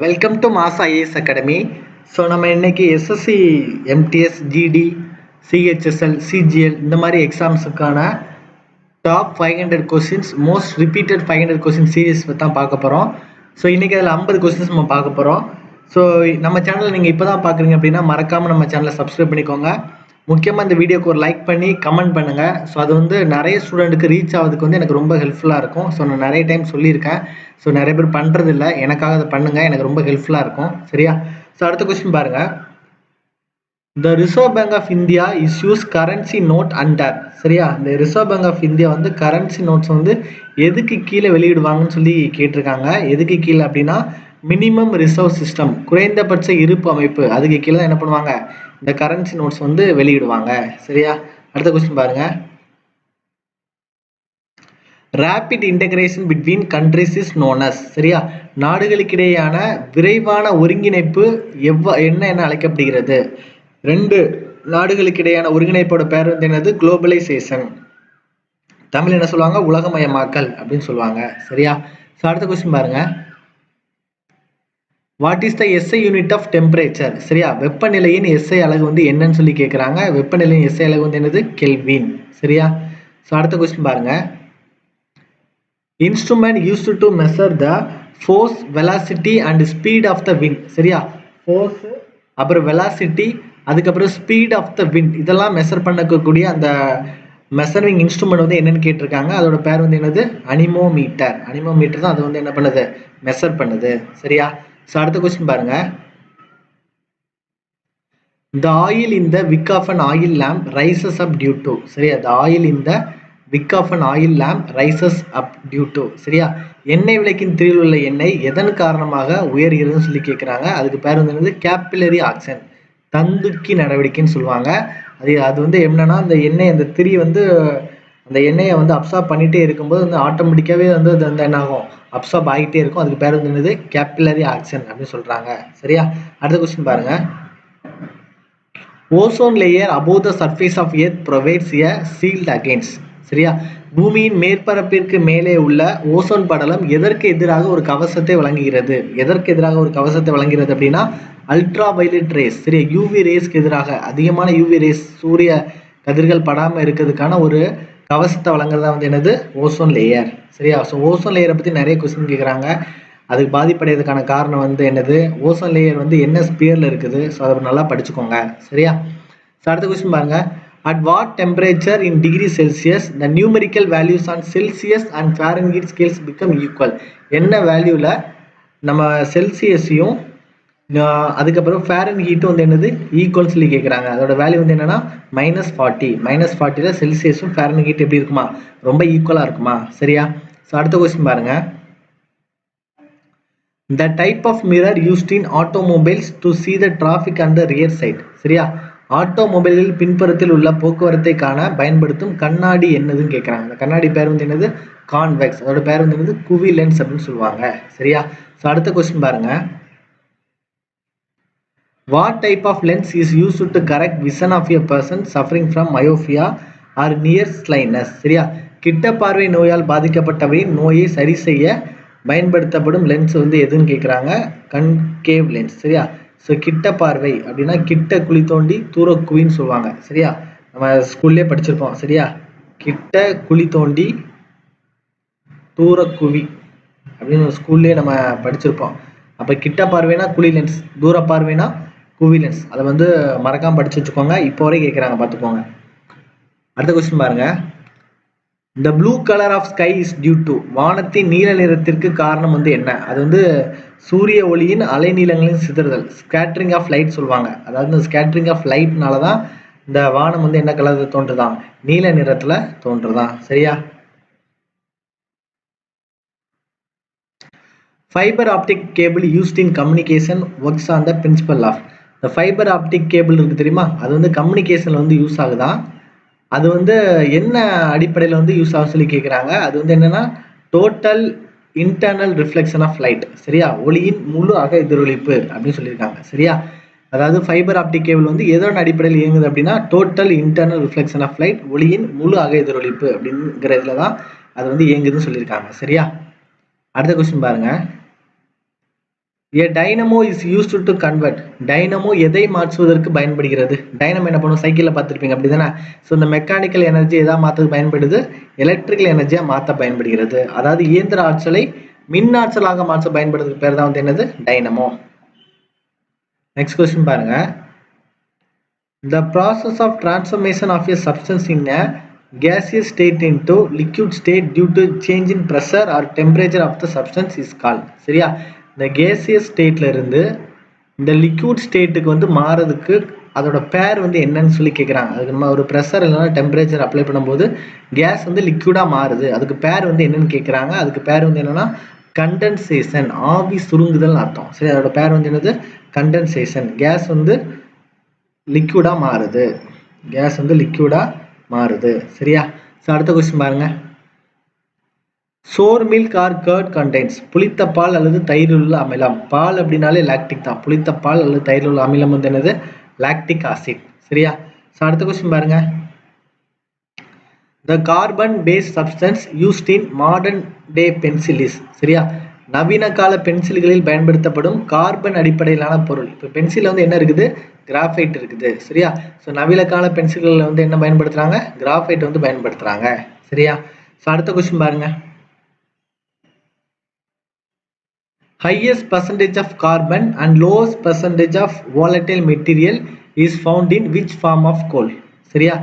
Welcome to Mass IAS academy. So நம்ம இன்னைக்கு SSC, MTS, GD, CHSL, CGL இந்த மாதிரி எக்ஸாம்ஸுக்கான top 500 questions, most repeated 500 question series தான் பார்க்க போகிறோம். ஸோ இன்றைக்கி அதில் 50 கொஸ்டின்ஸ் நம்ம பார்க்க போகிறோம். ஸோ நம்ம சேனலை நீங்கள் இப்போ தான் பார்க்குறீங்க அப்படின்னா மறக்காமல் நம்ம சேனலை சப்ஸ்கிரைப் பண்ணிக்கோங்க. முக்கியமாக இந்த வீடியோக்கு ஒரு லைக் பண்ணி கமெண்ட் பண்ணுங்கள். ஸோ அது வந்து நிறைய ஸ்டூடெண்ட்டுக்கு ரீச் ஆகிறதுக்கு வந்து எனக்கு ரொம்ப ஹெல்ப்ஃபுல்லாக இருக்கும். ஸோ நான் நிறைய டைம் சொல்லியிருக்கேன். ஸோ நிறைய பேர் பண்ணுறதில்ல, எனக்காக அதை பண்ணுங்கள், எனக்கு ரொம்ப ஹெல்ப்ஃபுல்லாக இருக்கும். சரியா? ஸோ அடுத்த கொஸ்டின் பாருங்கள். The reserve bank of India issues currency note under. சரியா? இந்த ரிசர்வ் பேங்க் ஆஃப் இந்தியா வந்து கரன்சி நோட்ஸ் வந்து எதுக்கு கீழே வெளியிடுவாங்கன்னு சொல்லி கேட்டிருக்காங்க. எதுக்கு கீழே அப்படின்னா மினிமம் ரிசர்வ் சிஸ்டம், குறைந்தபட்ச இருப்பு அமைப்பு, அதுக்கு கீழே என்ன பண்ணுவாங்க, இந்த கரன்சி நோட்ஸ் வந்து வெளியிடுவாங்க. சரியா? அடுத்த கொஸ்டின் பாருங்க. Rapid integration between countries is known as. சரியா? நாடுகளுக்கிடையான விரைவான ஒருங்கிணைப்பு என்ன அழைக்கப்படுகிறது? ரெண்டு நாடுகளுக்கிடையான ஒருங்கிணைப்போட பேர் வந்து என்னது? குளோபலைசேஷன். தமிழ் என்ன சொல்லுவாங்க? உலகமயமாக்கல் அப்படின்னு சொல்லுவாங்க. சரியா? ஸோ அடுத்த கொஸ்டின் பாருங்க. What is the SI unit of temperature? சரியா? வெப்பநிலையின் எஸ்ஐ அலகு வந்து என்னன்னு சொல்லி கேட்குறாங்க. வெப்பநிலையின் எஸ்ஐ அலகு வந்து என்னது? கெல்வின். சரியா? ஸோ அடுத்த கொஸ்டின் பாருங்க. Instrument used to measure the force, velocity and speed of the wind. சரியா? ஃபோர்ஸ், அப்புறம் வெலாசிட்டி, அதுக்கப்புறம் ஸ்பீட் ஆஃப் த விண்ட், இதெல்லாம் மெஷர் பண்ணக்கூடிய அந்த மெஷரிங் இன்ஸ்ட்ருமெண்ட் வந்து என்னன்னு கேட்டிருக்காங்க. அதோட பேர் வந்து என்னது? அனிமோமீட்டர். அனிமோமீட்டர் தான் அது வந்து என்ன பண்ணுது? மெஷர் பண்ணுது. சரியா? ஸோ அடுத்த கொஸ்டின் பாருங்க. The oil in the wick of an oil lamp rises up due to. சரியா? The oil in the wick of an oil lamp rises up due to. சரியா? எண்ணெய் விளக்கின் திரியில் உள்ள எண்ணெய் எதன் காரணமாக உயர்கிறதுன்னு சொல்லி கேட்குறாங்க. அதுக்கு பேர் வந்து என்னது? கேபிலரி ஆக்ஷன், தந்துக்கி நடவடிக்கைன்னு சொல்லுவாங்க. அது வந்து என்னன்னா, அந்த எண்ணெய், அந்த திரி வந்து அந்த எண்ணெயை வந்து அப்சார்ப் பண்ணிட்டே இருக்கும்போது வந்து ஆட்டோமேட்டிக்காவே வந்து அது வந்து என்ன ஆகும்? அப்சார்ப் ஆகிட்டே இருக்கும். அதுக்கு பேர் வந்து என்னது? கேபிலரி ஆக்ஷன் அப்படின்னு சொல்றாங்க. சரியா? அடுத்த கொஸ்டின் பாருங்க. Ozone layer above the surface of earth provides a shield against. சரியா? பூமியின் மேற்பரப்பிற்கு மேலே உள்ள ஓசோன் படலம் எதற்கு எதிராக ஒரு கவசத்தை வழங்குகிறது? எதற்கு எதிராக ஒரு கவசத்தை வழங்குகிறது அப்படின்னா அல்ட்ரா வயலட் ரேஸ். சரியா? யூவி ரேஸ்க்கு எதிராக, அதிகமான யூவி ரேஸ், சூரிய கதிர்கள் படாமல் இருக்கிறதுக்கான ஒரு கவசத்தை வழங்குறதா வந்து என்னது? Ozone layer. சரியா? ஸோ ஓசோன் லேயரை பற்றி நிறைய கொஸ்டின் கேட்குறாங்க. அதுக்கு பாதிப்படைகிறதுக்கான காரணம் வந்து என்னது? ஓசோன் லேயர் வந்து என்ன ஸ்பியர்ல இருக்குது. ஸோ அதை நல்லா படிச்சுக்கோங்க. சரியா? ஸோ அடுத்த கொஸ்டின் பாருங்க. At what temperature in degree Celsius the numerical values on Celsius and Fahrenheit scales become equal? என்ன வேல்யூல நம்ம செல்சியஸையும் அதுக்கப்புறம் ஃபாரன்ஹீட்டும் வந்து என்னது? ஈக்குவல் சொல்லி கேட்குறாங்க. அதோட வேல்யூ வந்து என்னன்னா -40. -40ல செல்சியஸும் ஃபாரன்ஹீட் எப்படி இருக்குமா? ரொம்ப ஈக்குவலா இருக்குமா? சரியா? ஸோ அடுத்த கொஸ்டின் பாருங்க. The type of mirror used in automobiles to see the traffic on the rear side. சரியா? ஆட்டோமொபைலில் பின்புறத்தில் உள்ள போக்குவரத்தை காண பயன்படுத்தும் கண்ணாடி என்னதுன்னு கேட்குறாங்க. அந்த கண்ணாடி பேர் வந்து என்னது? கான்வெக்ஸ். அதோட பேர் வந்து என்னது? குவி லென்ஸ் அப்படின்னு சொல்லுவாங்க. சரியா? ஸோ அடுத்த கொஸ்டின் பாருங்க. What type of lens is used to correct vision of a person suffering from myopia or near blindness? சரியா? கிட்ட பார்வை நோயால் பாதிக்கப்பட்டவரின் நோயை சரி செய்ய பயன்படுத்தப்படும் லென்ஸ் வந்து எதுன்னு கேட்குறாங்க. கன்கேவ் லென்ஸ். சரியா? ஸோ கிட்ட பார்வை அப்படின்னா கிட்ட குழி தோண்டி தூர குவின்னு சொல்லுவாங்க. சரியா? நம்ம ஸ்கூல்லே படிச்சிருப்போம். சரியா? கிட்ட குழி தோண்டி தூர குவி அப்படின்னு ஸ்கூல்லே நம்ம படிச்சிருப்போம். அப்போ கிட்ட பார்வைனா குழி லென்ஸ், தூர பார்வைனா குவி லென்ஸ். அதை வந்து மறக்காம படிச்சு வச்சுக்கோங்க. இப்போ வரை கேட்குறாங்க, பார்த்துக்கோங்க. அடுத்த கொஸ்டின் பாருங்க. The blue color of sky is due to. வானத்தின் நீல நிறத்திற்கு காரணம் வந்து என்ன? அது வந்து சூரிய ஒளியின் அலைநீளங்களின் சிதறுதல், ஸ்கேட்டரிங் ஆஃப் லைட் சொல்லுவாங்க. அதாவது இந்த ஸ்கேட்டரிங் ஆஃப் லைட்னால தான் இந்த வானம் வந்து என்ன கலர்ல தோன்றுதான்? நீல நிறத்துல தோன்றுதான். சரியா? Fibre optic cable used in communication works on the principle of. இந்த ஃபைபர் ஆப்டிக் கேபிள் இருக்கு தெரியுமா? அது வந்து கம்யூனிகேஷன்ல வந்து யூஸ் ஆகுதான். அது வந்து என்ன அடிப்படையில் வந்து யூஸ் ஆகும் சொல்லி கேட்குறாங்க. அது வந்து என்னன்னா total internal reflection of light. சரியா? ஒளியின் முழு அக எதிரொலிப்பு அப்படின்னு சொல்லியிருக்காங்க. சரியா? அதாவது ஃபைபர் ஆப்டிக் கேபிள் வந்து எதோட அடிப்படையில் இயங்குது அப்படின்னா total internal reflection of light, ஒளியின் முழு அக எதிரொலிப்பு அப்படிங்கிறதுல தான் அது வந்து இயங்குதுன்னு சொல்லியிருக்காங்க. சரியா? அடுத்த கொஸ்டின் பாருங்க. A dynamo is used to convert. Dynamo எதை மாற்றுவதற்கு பயன்படுகிறது? டைனமோ என்ன பண்ணும்? சைக்கிளில் பார்த்துருப்பீங்க அப்படிதானே? ஸோ இந்த மெக்கானிக்கல் எனர்ஜி எதா மாற்ற பயன்படுது? எலக்ட்ரிக்கல் எனர்ஜியாக மாற்ற பயன்படுகிறது. அதாவது இயந்திர ஆற்றலை மின் ஆற்றலாக மாற்ற பயன்படுறதுக்கு பேர் தான் வந்து என்னது? டைனமோ. நெக்ஸ்ட் கொஸ்டின் பாருங்க. The process of transformation of a substance in a gaseous state into liquid state due to change in pressure or temperature of the substance is called. சரியா? இந்த கேசியஸ் ஸ்டேட்ல இருந்து இந்த லிக்விட் ஸ்டேட்டுக்கு வந்து மாறதுக்கு அதோட பேர் வந்து என்னன்னு சொல்லி கேட்குறாங்க. அதுக்கு நம்ம ஒரு ப்ரெஷர் இல்லைன்னா டெம்பரேச்சர் அப்ளை பண்ணும்போது கேஸ் வந்து லிக்விடாக மாறுது. அதுக்கு பேர் வந்து என்னன்னு கேட்குறாங்க. அதுக்கு பேர் வந்து என்னன்னா கண்டென்சேஷன், ஆவி சுருங்குதல் அர்த்தம். சரி, அதோட பேர் வந்து என்னது? கண்டென்சேஷன். கேஸ் வந்து லிக்விடா மாறுது. கேஸ் வந்து லிக்விடா மாறுது. சரியா? ஸோ அடுத்த கொஸ்டின் பாருங்க. சோர் மில்க் ஆர் கர்ட் கண்டெய்ன்ஸ். புளித்த பால் அல்லது தயிர் உள்ள அமிலம். பால் அப்படின்னாலே லாக்டிக் தான். புளித்த பால் அல்லது தயிர் உள்ள அமிலம் வந்து என்னது? Lactic acid. சரியா? ஸோ அடுத்த கொஸ்டின் பாருங்க. The carbon based substance used in modern day pencil is. சரியா? நவீன கால பென்சில்களில் பயன்படுத்தப்படும் கார்பன் அடிப்படையிலான பொருள். இப்போ பென்சில் வந்து என்ன இருக்குது? கிராஃபைட் இருக்குது. சரியா? ஸோ நவீன கால பென்சில்களில் வந்து என்ன பயன்படுத்துறாங்க? கிராஃபைட் வந்து பயன்படுத்துறாங்க. சரியா? ஸோ அடுத்த கொஸ்டின் பாருங்க. Highest percentage of carbon and lowest percentage of volatile material is found in which form of coal? சரியா?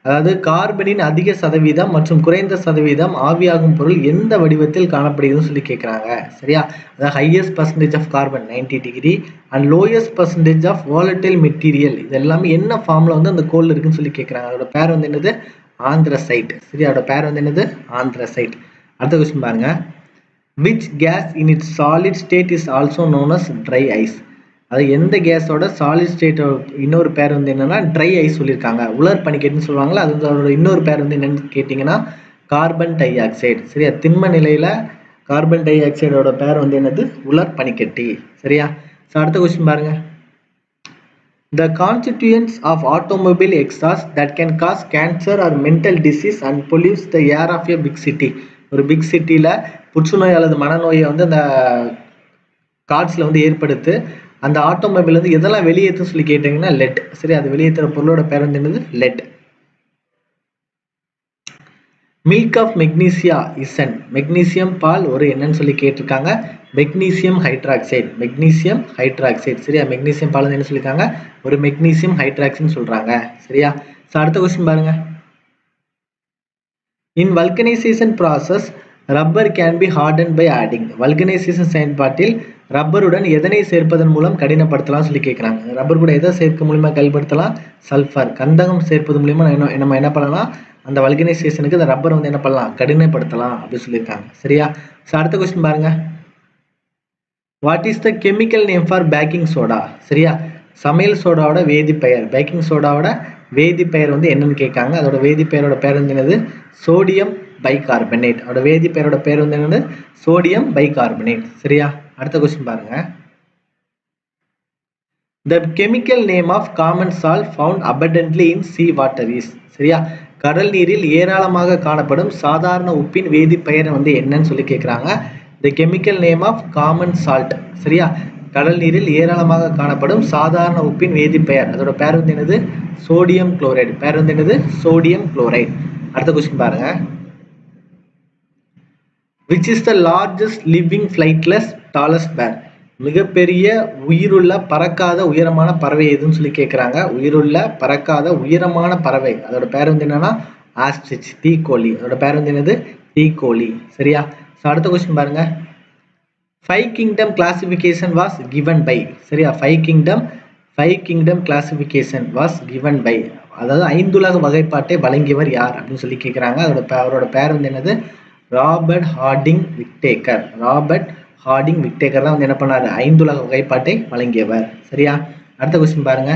அதாவது கார்பனின் அதிக சதவீதம் மற்றும் குறைந்த சதவீதம் ஆவியாகும் பொருள் எந்த வடிவத்தில் காணப்படுகிறதுன்னு சொல்லி கேட்குறாங்க. சரியா? அதாவது highest percentage of carbon 90 degree and lowest percentage of volatile material இது எல்லாமே என்ன ஃபார்ம்ல வந்து அந்த கோல் இருக்குன்னு சொல்லி கேட்குறாங்க. அதோட பேர் வந்து என்னது? ஆந்த்ரசைட். சரி, அதோட பேர் வந்து என்னது? ஆந்த்ரசைட். அடுத்த கொஸ்டின் பாருங்க. Which gas in its solid state is also known as dry ice? அது எந்த கேஸோட சாலிட் ஸ்டேட் இன்னொரு பேர் வந்து என்னன்னா ட்ரை ஐஸ் சொல்லியிருக்காங்க. உலர் பனிக்கட்டுன்னு சொல்லுவாங்களா, அது அதோட இன்னொரு பேர் வந்து என்னன்னு கேட்டிங்கன்னா கார்பன் டை ஆக்சைடு. சரியா? திண்ம நிலையில கார்பன் டை ஆக்சைடோட பேர் வந்து என்னது? உலர் பனிக்கட்டி. சரியா? ஸோ அடுத்த கொஸ்டின் பாருங்க. The constituents of automobile exhaust that can cause cancer or mental disease and pollutes the air of a big city. ஒரு பிக் சிட்டியில் புற்றுநோய் அல்லது மனநோயை வந்து அந்த கார்ட்ஸில் வந்து ஏற்படுத்து அந்த ஆட்டோமொபைல் வந்து எதெல்லாம் வெளியேற்றும் சொல்லி கேட்டீங்கன்னா லெட். சரி, அது வெளியேற்றுற பொருளோட பேர் வந்து என்னது? Lead. Milk of magnesia is. Magnesium பால் ஒரு என்னன்னு சொல்லி கேட்டிருக்காங்க? Magnesium hydroxide. Magnesium hydroxide. சரியா? மெக்னீசியம் பால் என்ன சொல்லியிருக்காங்க? ஒரு மெக்னீசியம் ஹைட்ராக்சைடுன்னு சொல்றாங்க. சரியா? ஸோ அடுத்த கொஸ்டின் பாருங்க. In vulcanization process, rubber can be hardened by adding. vulcanization செயல்பாட்டில் ரப்பருடன் எதனை சேர்ப்பதன் மூலம் கடினப்படுத்தலாம் சொல்லி கேட்குறாங்க. ரப்பர் கூட எதை சேர்க்க மூலியமா கடினப்படுத்தலாம்? சல்ஃபர், கந்தகம் சேர்ப்பது மூலியமா நம்ம என்ன பண்ணலாம்? அந்த வல்கனைசேஷனுக்கு இந்த ரப்பர் வந்து என்ன பண்ணலாம்? கடினப்படுத்தலாம் அப்படின்னு சொல்லியிருக்காங்க. சரியா? ஸோ அடுத்த கொஸ்டின் பாருங்க. What is the chemical name for baking soda? சரியா? சமையல் சோடாவோட வேதிப்பெயர். பேக்கிங் சோடாவோட வேதிப்பெயர் வந்து என்னன்னு கேட்காங்க. அதோட வேதிப்பெயரோட பேர் வந்து என்னது? Sodium bicarbonate. அதோட வேதிப்பெயரோட பேர் வந்து என்னது? Sodium bicarbonate. சரியா? அடுத்த கொஸ்டின் பாருங்க. The chemical name of common salt found abundantly in sea water is. சரியா? கடல் நீரில் ஏராளமாக காணப்படும் சாதாரண உப்பின் வேதிப்பெயர் வந்து என்னன்னு சொல்லி கேட்குறாங்க. The chemical name of common salt. சரியா? கடல் நீரில் ஏராளமாக காணப்படும் சாதாரண உப்பின் வேதிப்பெயர் அதோட பேர் வந்து என்னது? Sodium chloride. பேர் வந்து என்னது? Sodium chloride. அடுத்த கொஸ்டின் பாருங்க. Which is the largest living flightless tallest bird? மிகப்பெரிய உயிருள்ள பறக்காத உயரமான பறவை எதுன்னு சொல்லி கேட்குறாங்க. உயிருள்ள பறக்காத உயரமான பறவை அதோட பேர் வந்து என்னன்னா ஆஸ்ட்ரிச், தீக்கோழி. அதோட பேர் வந்து என்னது? தீக்கோழி. சரியா? ஸோ அடுத்த கொஸ்டின் பாருங்க. 5 kingdom classification was given by. சரியா? 5 kingdom classification was given by. அதாவது 5 உலக வகைப்பாட்டை வழங்கியவர் யார் அப்படின்னு சொல்லி கேட்குறாங்க. அவரோட பேர் வந்து என்னது? Robert Harding Whittaker. Robert Harding Whittaker தான் வந்து என்ன பண்ணாரு? 5 உலக வகைப்பாட்டை வழங்கியவர். சரியா? அடுத்த கொஸ்டின் பாருங்க.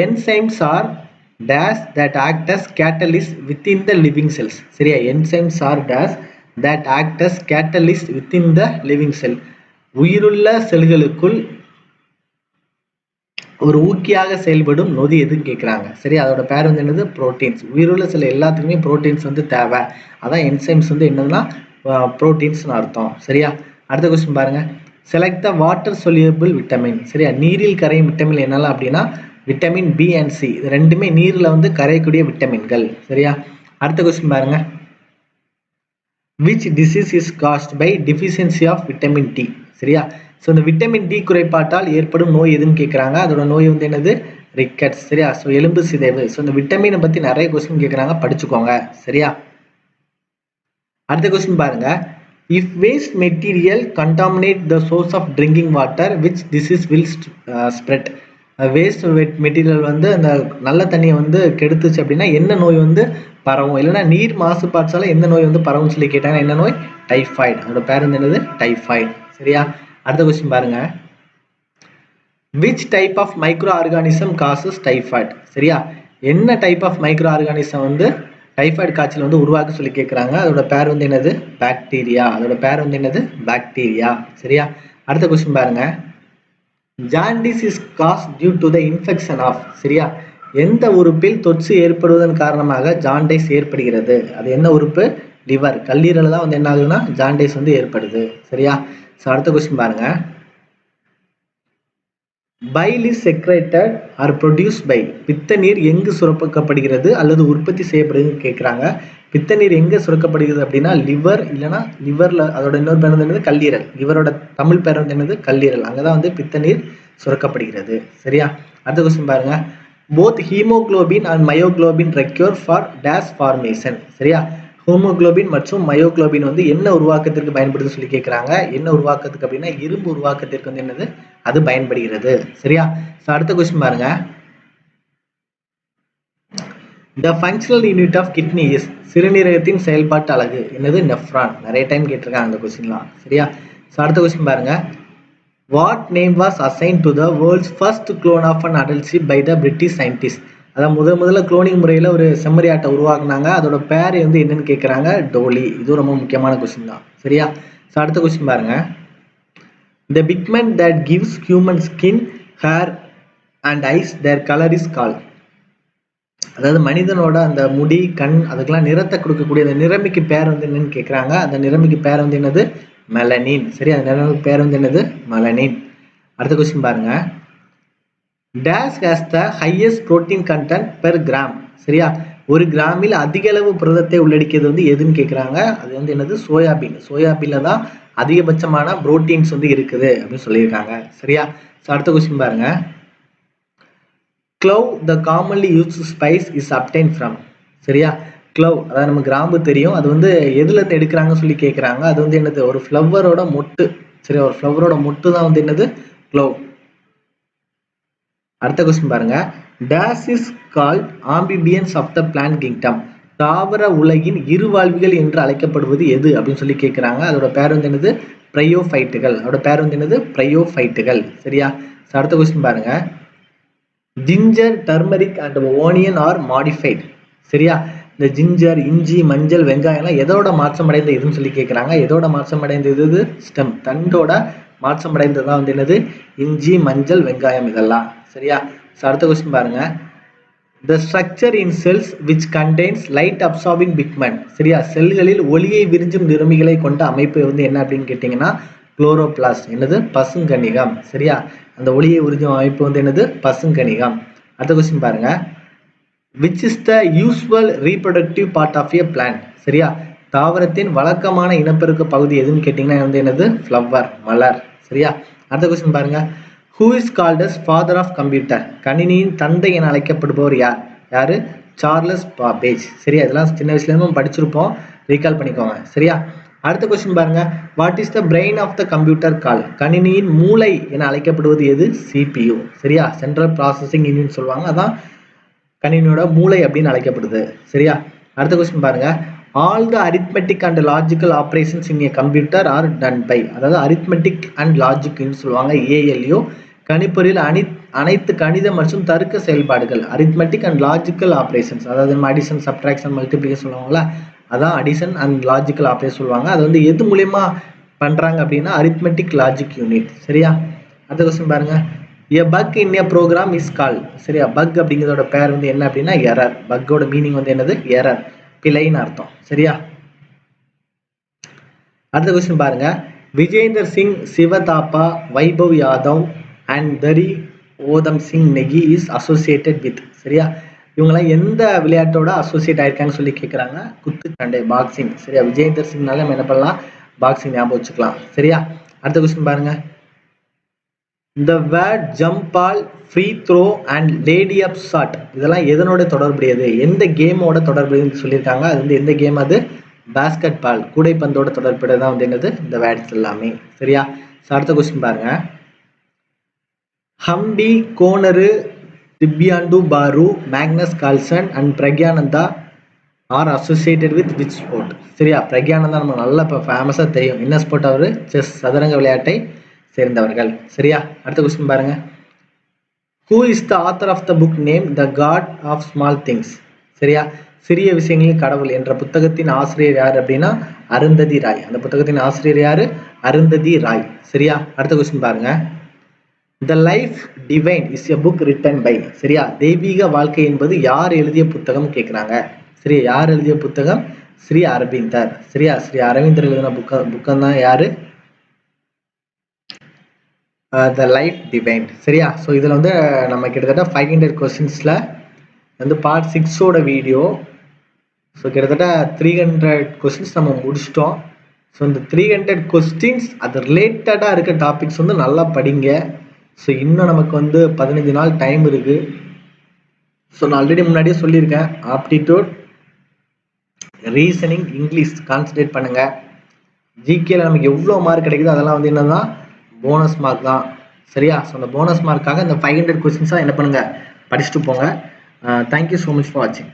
Enzymes are dash that act as catalyst within the living cells. சரியா? Enzymes are dash that act as catalyst within the living cell. உயிருள்ள செல்களுக்குள் ஒரு ஊக்கியாக செயல்படும் நொதி எதுன்னு கேட்குறாங்க. சரி, அதோட பேர் வந்து என்னது? புரோட்டீன்ஸ். உயிருள்ள செல் எல்லாத்துக்குமே புரோட்டீன்ஸ் வந்து தேவை. அதான் என்சைம்ஸ் வந்து என்னன்னா புரோட்டீன்ஸ்னு அர்த்தம். சரியா? அடுத்த கொஸ்டின் பாருங்க. Select the water soluble vitamin. சரியா, நீரில் கரையும் விட்டமின் என்னெல்லாம் அப்படின்னா விட்டமின் பி அண்ட் சி, இது ரெண்டுமே நீரில் வந்து கரையக்கூடிய விட்டமின்கள். சரியா, அடுத்த கொஸ்டின் பாருங்க. Which disease is caused by deficiency of vitamin D. சரியா, ஸோ இந்த விட்டமின் டி குறைபாட்டால் ஏற்படும் நோய் எதுன்னு கேட்குறாங்க. அதோட நோய் வந்து என்னது? ரிக்கட்ஸ். சரியா, ஸோ எலும்பு சிதைவு. ஸோ இந்த விட்டமினை பற்றி நிறைய கொஸ்டின் கேட்குறாங்க, படிச்சுக்கோங்க. சரியா, அடுத்த கொஸ்டின் பாருங்க. If waste material contaminate the source of drinking water which disease will spread. Waste material வந்து அந்த நல்ல தண்ணியை வந்து கெடுத்துச்சு அப்படின்னா என்ன நோய் வந்து பரவும்? இல்லைன்னா நீர் மாசுபாட்டால எந்த நோய் வந்து பரவும் சொல்லி கேட்டாங்க. என்ன நோய்? டைஃபாய்டு. அதோட பேர் வந்து என்னது? டைஃபாய்டு. சரியா, அடுத்த கொஸ்டின் பாருங்க. Which type of microorganism causes typhoid. சரியா, என்ன டைப் ஆஃப் மைக்ரோ ஆர்கானிசம் வந்து டைஃபாய்டு காய்ச்சல் வந்து உருவாக்க சொல்லி கேட்குறாங்க. அதோட பேர் வந்து என்னது? பாக்டீரியா. அதோட பேர் வந்து என்னது? பாக்டீரியா. சரியா, அடுத்த கொஸ்டின் பாருங்க. Jaundice is caused due to the infection of. சரியா, எந்த உறுப்பில் தொற்று ஏற்படுவதன் காரணமாக ஜாண்டைஸ் ஏற்படுகிறது? அது என்ன உறுப்பு? லிவர், கல்லீரல் தான் வந்து என்ன ஆகுதுன்னா ஜாண்டைஸ் வந்து ஏற்படுது. சரியா, ஸோ அடுத்த கொஸ்டின் பாருங்க. Bile is secreted or produced by. பித்த நீர் எங்கு சுரக்கப்படுகிறது அல்லது உற்பத்தி செய்யப்படுதுன்னு கேட்குறாங்க. பித்த நீர் எங்கே சுரக்கப்படுகிறது அப்படின்னா லிவர், இல்லைன்னா லிவரில் அதோட இன்னொரு பேர் வந்து என்னது? கல்லீரல். லிவரோட தமிழ் பேர் வந்து என்னது? கல்லீரல். அங்கே தான் வந்து பித்த நீர் சுரக்கப்படுகிறது. சரியா, அடுத்த கொஸ்டின் பாருங்க. Both haemoglobin and myoglobin require for days formation. சரியா, ஹீமோகுளோபின் மற்றும் மயோகுளோபின் வந்து என்ன உருவாக்கத்திற்கு பயன்படுது சொல்லி கேட்குறாங்க. என்ன உருவாக்கத்துக்கு அப்படின்னா இரும்பு உருவாக்கத்திற்கு வந்து என்னது? அது பயன்படுகிறது. சரியா, ஸோ அடுத்த கொஸ்டின் பாருங்க. The functional unit of kidney is. சிறுநீரகத்தின் செயல்பாட்டு அலகு என்னது? நெஃப்ரான். நிறைய டைம் கேட்டிருக்காங்க அந்த கொஸ்டின்லாம். சரியா, ஸோ அடுத்த கொஸ்டின் பாருங்க. What name was assigned to the world's first clone of an adult sheep by the British scientist. அதான் முதல்ல குளோனிங் முறையில் ஒரு செம்மறி ஆட்டை உருவாக்குனாங்க. அதோட பேர் வந்து என்னன்னு கேட்குறாங்க. டோலி. இது ரொம்ப முக்கியமான கொஸ்டின் தான். சரியா, ஸோ அடுத்த கொஸ்டின் பாருங்க. The pigment that gives human skin, hair and eyes their colour is called. அதாவது மனிதனோட அந்த முடி, கண், அதுக்கெல்லாம் நிறத்தை கொடுக்கக்கூடிய அந்த நிறமிக்கு பேர் வந்து என்னன்னு கேட்குறாங்க. அந்த நிறமிக்கு பேர் வந்து என்னது? மெலனின். சரி, அந்த நிறமிக்கு பேர் வந்து என்னது? மெலனின். அடுத்த கொஸ்டின் பாருங்க. Dash has the highest protein content per gram. சரியா, ஒரு கிராமில் அதிக அளவு புரதத்தை உள்ளடக்கியது வந்து எதுன்னு கேட்குறாங்க. அது வந்து என்னது? சோயாபீன். சோயாபீன்ல தான் அதிகபட்சமான புரோட்டீன்ஸ் வந்து இருக்குது அப்படின்னு சொல்லியிருக்காங்க. சரியா, ஸோ அடுத்த கொஸ்டின் பாருங்க. Clove the commonly used spice is obtained from. சரியா, க்ளவ் அதாவது நம்ம கிராம்பு தெரியும். அது வந்து எதுல இருந்து எடுக்கிறாங்கன்னு சொல்லி கேட்குறாங்க. அது வந்து என்னது? ஒரு ஃப்ளவரோட மொட்டு. சரியா, ஒரு ஃப்ளவரோட மொட்டு தான் வந்து என்னது? க்ளவ். அடுத்த கொஸ்டின் பாருங்க. Dash is called amphibians of the plant kingdom. தாவர உலகின் இருவாழ்விகள் என்று அழைக்கப்படுவது எது அப்படின்னு சொல்லி கேட்குறாங்க. அதோட பேர் வந்து என்னது? பிரையோஃபைட்டுகள். அதோட பேர் வந்து என்னது? பிரையோஃபைட்டுகள். சரியா, அடுத்த கொஸ்டின் பாருங்க. Ginger, turmeric and onion are modified. சரியா, இந்த ஜிஞ்சர், இஞ்சி, மஞ்சள், வெங்காயம்லாம் எதோட மாற்றம் அடைந்த இதுன்னு சொல்லி கேட்குறாங்க. எதோட மாற்றம் அடைந்தது? இது ஸ்டெம், தண்டோட மாற்றம் அடைந்தது தான் வந்து என்னது? இஞ்சி, மஞ்சள், வெங்காயம் இதெல்லாம். சரியா, ஸோ அடுத்த கொஸ்டின் பாருங்க. The structure in cells which contains light absorbing pigment. சரியா, செல்களில் ஒளியை விரிஞ்சும் நிறமிகளை கொண்ட அமைப்பு வந்து என்ன அப்படின்னு கேட்டிங்கன்னா குளோரோபிளாஸ்ட். என்னது? பசுங்கணிகம். சரியா, அந்த ஒளியை உறிஞ்சும் அமைப்பு வந்து என்னது? பசுங்கணிகம். அடுத்த கொஸ்டின் பாருங்க. Which is the usual reproductive part of a plant. சரியா, தாவரத்தின் வழக்கமான இனப்பெருக்க பகுதி எதுன்னு கேட்டிங்கன்னா வந்து என்னது? ஃப்ளவர், மலர். சரியா, அடுத்த கொஸ்டின் பாருங்க. Who is called as father of computer. கணினியின் தந்தை என அழைக்கப்படுபவர் யார்? யாரு? Charles Babbage. சரியா, இதெல்லாம் சின்ன வயசுலேருந்து நம்ம படிச்சிருப்போம், ரீகால் பண்ணிக்கோங்க. சரியா, அடுத்த கொஸ்டின் பாருங்க. What is the brain of the computer called. கணினியின் மூளை என அழைக்கப்படுவது எது? CPU. சரியா, சென்ட்ரல் ப்ராசஸிங் யூனிட் சொல்லுவாங்க. அதான் கணினியோட மூளை அப்படின்னு அழைக்கப்படுது. சரியா, அடுத்த கொஸ்டின் பாருங்க. All the arithmetic and logical operations in a computer are done by. அதாவது அரித்மெட்டிக் அண்ட் லாஜிக்னு சொல்லுவாங்க, ALU. கணிப்பொறியில் அனைத்து கணித மற்றும் தர்க்க செயல்பாடுகள், அரித்மெட்டிக் அண்ட் லாஜிக்கல் ஆப்ரேஷன்ஸ், அதாவது நம்ம அடிஷன், சப்ட்ராக்ஷன், மல்டிப்ளிகேஷன் சொல்லுவாங்களா, அதான் அடிஷன் அண்ட் லாஜிக்கல் ஆப்ரேஷன் சொல்லுவாங்க. அது வந்து எது மூலயமா பண்றாங்க அப்படின்னா அரித்மெட்டிக் லாஜிக் யூனிட். சரியா, அடுத்த கொஸ்டின் பாருங்க. A bug in a program is called. சரியா, பக் அப்படிங்கிறதோட பேர் வந்து என்ன அப்படின்னா எரர். பக்கோட மீனிங் வந்து என்னது? எரர், பிழைன்னு அர்த்தம். சரியா, அடுத்த கொஸ்டின் பாருங்க. விஜேந்தர் சிங் சிவதாப்பா, வைபவ் யாதவ் அண்ட் தரி ஓதம் Singh Negi is associated with. சரியா, இவங்கெல்லாம் எந்த விளையாட்டோட அசோசியேட் ஆயிருக்காங்கன்னு சொல்லி கேட்குறாங்க. குத்துச்சண்டை, பாக்ஸிங். சரியா, விஜேந்தர் சிங்னால நம்ம என்ன பண்ணலாம், பாக்ஸிங் ஞாபகம் வச்சுக்கலாம். சரியா, அடுத்த கொஸ்டின் பாருங்க. The word jump ball, free throw and lady up shot இதெல்லாம் எதனோட தொடர்புடையது, எந்த கேமோட தொடர்புடையதுன்னு சொல்லியிருக்காங்க. அது வந்து எந்த கேம், அது பேஸ்கெட் பால், கூடைப்பந்தோட தொடர்புடையதான் வந்து என்னது இந்த வேர்ட்ஸ் எல்லாமே. சரியா, அடுத்த கொஸ்டின் பாருங்க. ஹம்பி, கோனரு, திவ்யாண்டு பாரு, Magnus Carlsen and Praggnanandhaa are associated with which sport. சரியா, பிரக்யானந்தா நம்ம நல்லா இப்போ ஃபேமஸாக தெரியும். என்ன ஸ்போர்ட் அவர்? செஸ், சதுரங்க விளையாட்டை சேர்ந்தவர்கள். சரியா, அடுத்த கொஸ்டின் பாருங்க. Who is the author of the book name the god of small things. சரியா, சிறிய விஷயங்களின் கடவுள் என்ற புத்தகத்தின் ஆசிரியர் யார் அப்படின்னா அருந்ததி ராய். அந்த புத்தகத்தின் ஆசிரியர் யாரு? அருந்ததி ராய். சரியா, அடுத்த கொஸ்டின் பாருங்க. The life divine is a book written by. சரியா, தெய்வீக வாழ்க்கை என்பது யார் எழுதிய புத்தகம் கேட்குறாங்க. சரியா, யார் எழுதிய புத்தகம்? ஸ்ரீ அரவிந்தர். சரியா, ஸ்ரீ அரவிந்தர் எழுதின புக்கம் தான் யாரு? த லைஃப் டிவைன். சரியா, ஸோ இதில் வந்து நம்ம கிட்டத்தட்ட 500 கொஸ்டின்ஸில் வந்து பார்ட் 6ஓட வீடியோ. ஸோ கிட்டத்தட்ட 300 கொஸ்டின்ஸ் நம்ம முடிச்சிட்டோம். ஸோ இந்த 300 கொஸ்டின்ஸ் அது ரிலேட்டடாக இருக்க டாபிக்ஸ் வந்து நல்லா படிங்க. ஸோ இன்னும் நமக்கு வந்து 15 நாள் டைம் இருக்குது. ஸோ நான் ஆல்ரெடி முன்னாடியே சொல்லியிருக்கேன், ஆப்டிடியூட், ரீசனிங், இங்கிலீஷ் கான்சன்ட்ரேட் பண்ணுங்கள். ஜிகேல நமக்கு எவ்வளோ மார்க் கிடைக்குதோ அதெல்லாம் வந்து என்னதான் போனஸ் மார்க் தான். சரியா, ஸோ அந்த போனஸ் மார்க்காக இந்த 500 கொஸ்டின்ஸாக என்ன பண்ணுங்கள், படிச்சுட்டு போங்க. தேங்க்யூ ஸோ மச் ஃபார் வாட்சிங்.